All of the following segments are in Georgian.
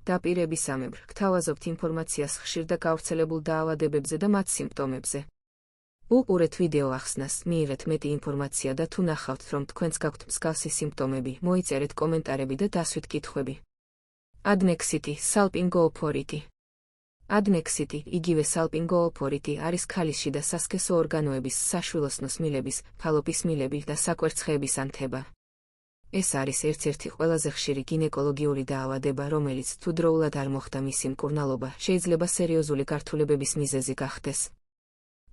დაპირებისამებრ, გთავაზობთ ინფორმაციას ხშირ და გავრცელებულ დაავადებებზე და მათ სიმპტომებზე. უყურეთ ვიდეო ახსნას, მიიღეთ მეტი ინფორმაცია და თუ ნახავთ, რომ თქვენს გაქვთ მსგავსი სიმპტომები, მოიწერეთ კომენტარები და დასვით კითხვები. Adnexity, salpingo-ophorithy. Adnexity, იგივე salpingo-ophorithy არის ქალისში და სასქესო ორგანოების, საშვილოსნოს მილების, ფალოპის მილები და საკვერცხეების ანთება. ეს არის ერთ-ერთი ყველაზე ხშირი გინეკოლოგიური დაავადება, რომელიც თუ დროულად არ მოხდა მისი მკურნალობა, შეიძლება სერიოზული გართულებების მიზეზი გახდეს.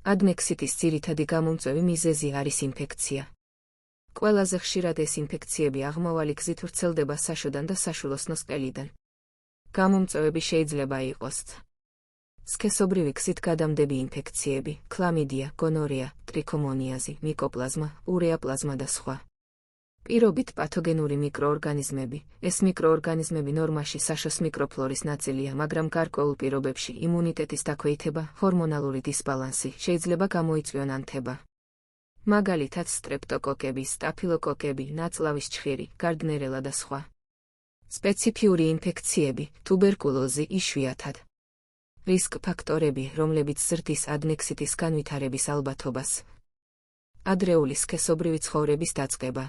Adnexity-ის ძირითადი გამომწვევი მიზეზი არის ინფექცია. ყველაზე ხშირად ეს ინფექციები აღმავალი გზით ვრცელდება საშოდან და საშვილოსნოს ყელიდან. გამომწვევები შეიძლება იყოს სქესობრივი გზით გადამდები ინფექციები, ქლამიდია, გონორეა, ტრიქომონიაზი, მიკოპლაზმა, ურეაპლაზმა და სხვა. პირობით პათოგენური მიკროორგანიზმები. ეს მიკროორგანიზმები ნორმაში საშოს მიკროფლორის ნაწილია, მაგრამ გარკვეულ პირობებში იმუნიტეტის დაქვეითება, ჰორმონალური დისბალანსი შეიძლება გამოიწვიონ ანთება. მაგალითად სტრეპტოკოკები, სტაფილოკოკები, ნაწლავის ჩხირი, გარდნერელა და სხვა. სპეციფიური ინფექციები, ტუბერკულოზი იშვიათად. რისკ ფაქტორები, რომლებიც ზრდის adnexity-ის განვითარების ალბათობას. ადრეული სქესობრივი ცხოვრების დაწყება.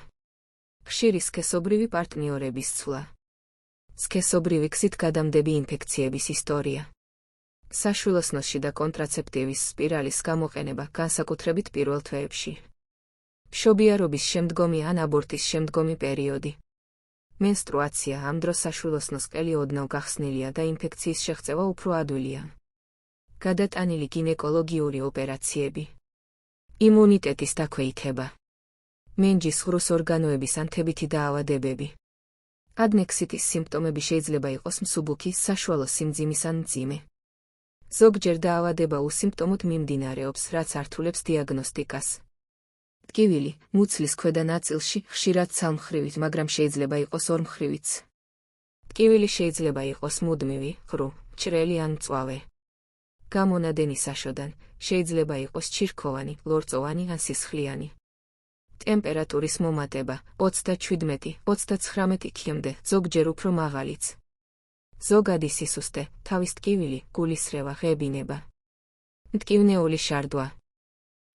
ხშირი სქესობრივი პარტნიორების ცვლა. სქესობრივი გზით გადამდები ინფექციების ისტორია. საშვილოსნოსში და კონტრაცეპტივის სპირალის გამოყენება, განსაკუთრებით პირველ თვეებში. მშობიარობის შემდგომი ან აბორტის შემდგომი პერიოდი. მენსტრუაცია, ამ დროს საშვილოსნოს ყელი ოდნავ გახსნილია და ინფექციის შეღწევა უფრო ადვილია. გადატანილი გინეკოლოგიური ოპერაციები. იმუნიტეტის დაქვეითება. მენჯის ღრუს ორგანოების ანთებითი დაავადებები. Adnexity-ის სიმპტომები შეიძლება იყოს მსუბუქი, საშუალო სიმძიმის ან მძიმე. ზოგჯერ დაავადება უსიმპტომოდ მიმდინარეობს, რაც ართულებს დიაგნოსტიკას. ტკივილი, მუცლის ქვედა ნაწილში, ხშირად ცალმხრივით, მაგრამ შეიძლება იყოს ორმხრივიც. ტკივილი შეიძლება იყოს მუდმივი, ღრუ, მჭრელი ან მწვავე. გამონადენი საშოდან, შეიძლება იყოს ჩირქოვანი, ლორწოვანი ან სისხლიანი. ტემპერატურის მომატება 37-39 კმ-მდე, ზოგჯერ უფრო მაღალიც. ზოგადი სისუსტე, თავის ტკივილი, გულისრევა, ღებინება. მტკივნეული შარდვა.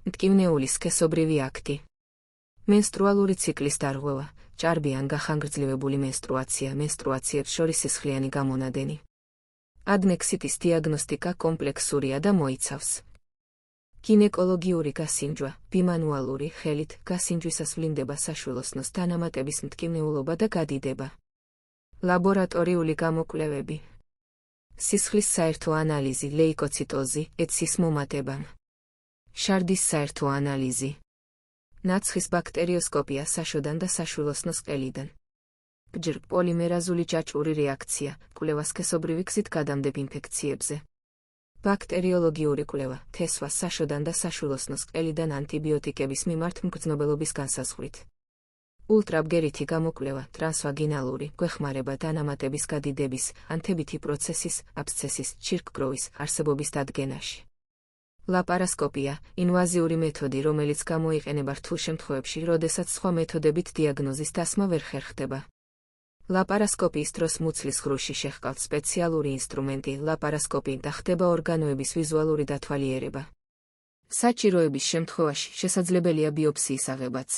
მტკივნეული სქესობრივი აქტი. მენსტრუალური ციკლის დარღვევა, ჭარბი ან გახანგრძლივებული მენსტრუაცია, მენსტრუაციებს შორის სისხლიანი გამონადენი. Adnexity-ის დიაგნოსტიკა კომპლექსურია და მოიცავს გინეკოლოგიური გასინჯვა, ბიმანუალური ხელით გასინჯვისას ვლინდება საშვილოსნოს დანამატების მტკივნეულობა და გადიდება. ლაბორატორიული გამოკვლევები. სისხლის საერთო ანალიზი, ლეიკოციტოზი, ეთსის მომატება. შარდის საერთო ანალიზი. ნაცხის ბაქტერიოსკოპია საშოდან და საშვილოსნოს ყელიდან. ბჯრ პოლიმერაზული ჭაჭური რეაქცია, კვლევა სქესობრივი გზით გადამდებ ინფექციებზე. ბაქტერიოლოგიური კვლევა, თესვა საშოდან და საშვილოსნოს ყელიდან ანტიბიოტიკების მიმართ მგრძნობელობის განსაზღვრით. ულტრაბგერითი გამოკვლევა, ტრანსვაგინალური, გვეხმარება დანამატების გადიდების, ანთებითი პროცესის, აბსცესის, ჩირკგროვის, არსებობის დადგენაში. ლაპარასკოპია, ინვაზიური მეთოდი, რომელიც გამოიყენება რთულ შემთხვევებში, როდესაც სხვა მეთოდებით დიაგნოზის დასმა ვერ ხერხდება. ლაპარასკოპიის დროს მუცლის ღრუში შეჰყავთ სპეციალური ინსტრუმენტი, ლაპარასკოპი და ხდება ორგანოების ვიზუალური დათვალიერება. საჭიროების შემთხვევაში შესაძლებელია ბიოპსიის აღებაც.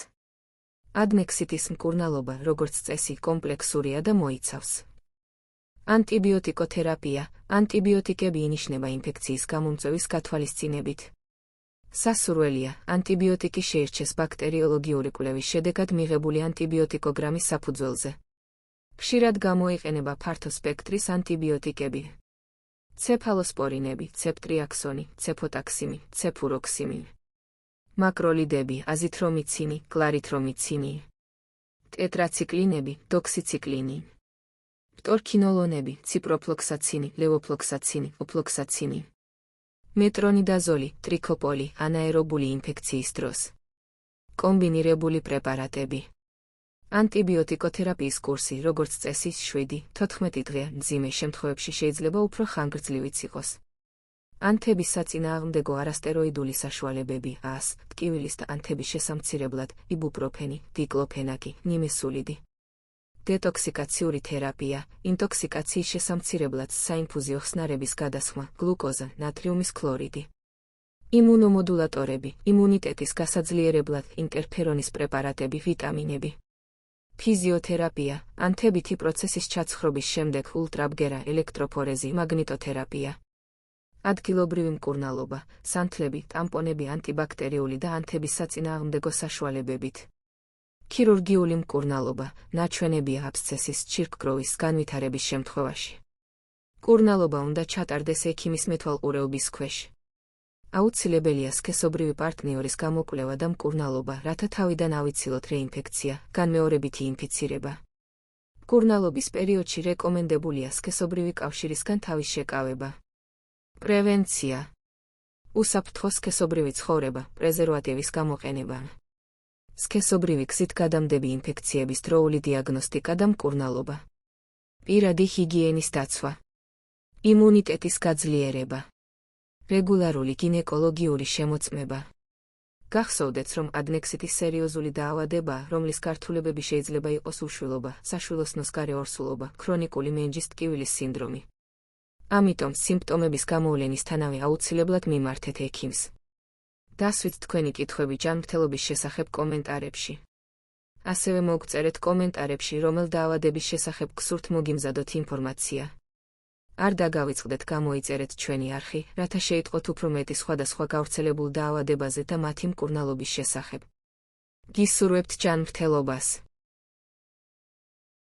Adnexity-ის მკურნალობა, როგორც წესი, კომპლექსურია და მოიცავს ანტიბიოტიკოთერაპია, ანტიბიოტიკები ინიშნება ინფექციის გამომწვევის გათვალისწინებით. სასურველია, ანტიბიოტიკი შეირჩეს ბაქტერიოლოგიური კვლევის შედეგად მიღებული ანტიბიოტიკოგრამის საფუძველზე. ხშირად გამოიყენება ფართო სპექტრის ანტიბიოტიკები. ცეფალოსპორინები, ცეფტრიაქსონი, ცეფოტაქსიმი, ცეფუროქსიმი. მაკროლიდები, აზითრომიცინი, კლარითრომიცინი. ტეტრაციკლინები, დოქსიციკლინი. პტორქინოლონები, ციპროფლოქსაცინი, ლევოფლოქსაცინი, ოფლოქსაცინი. მეტრონიდაზოლი, ტრიქოპოლი, ანაერობული ინფექციის დროს. კომბინირებული პრეპარატები. ანტიბიოტიკოთერაპიის კურსი, როგორც წესი, 7-14 დღეა, მძიმე შემთხვევებში შეიძლება უფრო ხანგრძლივიც იყოს. ანთების საწინააღმდეგო არასტეროიდული საშუალებები, ტკივილის და ანთების შესამცირებლად, იბუპროფენი, დიკლოფენაკი, ნიმესულიდი. დეტოქსიკაციური თერაპია, ინტოქსიკაციის შესამცირებლად საინფუზიო ხსნარების გადასხმა, გლუკოზა, ნატრიუმის ქლორიდი. იმუნომოდულატორები, იმუნიტეტის გასაძლიერებლად, ინტერფერონის პრეპარატები, ვიტამინები. ფიზიოთერაპია, ანთებითი პროცესის ჩაცხრობის შემდეგ ულტრაბგერა, ელექტროფორეზი, მაგნიტოთერაპია. ადგილობრივი მკურნალობა, სანთლები, ტამპონები ანტიბაქტერიული და ანთების საწინააღმდეგო საშუალებებით. ქირურგიული მკურნალობა, ნაჩვენებია აბსცესის, ჩირკგროვის განვითარების შემთხვევაში. მკურნალობა უნდა ჩატარდეს ექიმის მეთვალყურეობის ქვეშ. აუცილებელია სქესობრივი პარტნიორის გამოკვლევა და მკურნალობა, რათა თავიდან ავიცილოთ რეინფექცია, განმეორებითი ინფიცირება. მკურნალობის პერიოდში რეკომენდებულია სქესობრივი კავშირისგან თავის შეკავება. პრევენცია. უსაფრთხო სქესობრივი ცხოვრება, პრეზერვატივის გამოყენება. სქესობრივი გზით გადამდები ინფექციების დროული დიაგნოსტიკა და მკურნალობა. პირადი ჰიგიენის დაცვა. იმუნიტეტის გაძლიერება. რეგულარული გინეკოლოგიური შემოწმება. გახსოვდეთ, რომ ადნექსიტი სერიოზული დაავადებაა, რომლის გართულებები შეიძლება იყოს უშვილობა, საშვილოსნოს გარე ორსულობა, ქრონიკული მენჯის ტკივილის სინდრომი. ამიტომ სიმპტომების გამოვლენისთანავე აუცილებლად მიმართეთ ექიმს. დასვით თქვენი კითხვები ჯანმრთელობის შესახებ კომენტარებში. ასევე მოგწერეთ კომენტარებში, რომელ დაავადების შესახებ გსურთ მოგიმზადოთ ინფორმაცია. არ დაგავიწყდეთ გამოიწერეთ ჩვენი არხი, რათა შეიტყოთ უფრო მეტი სხვადასხვა გავრცელებულ დაავადებაზე და მათი მკურნალობის შესახებ. გისურვებთ ჯანმრთელობას.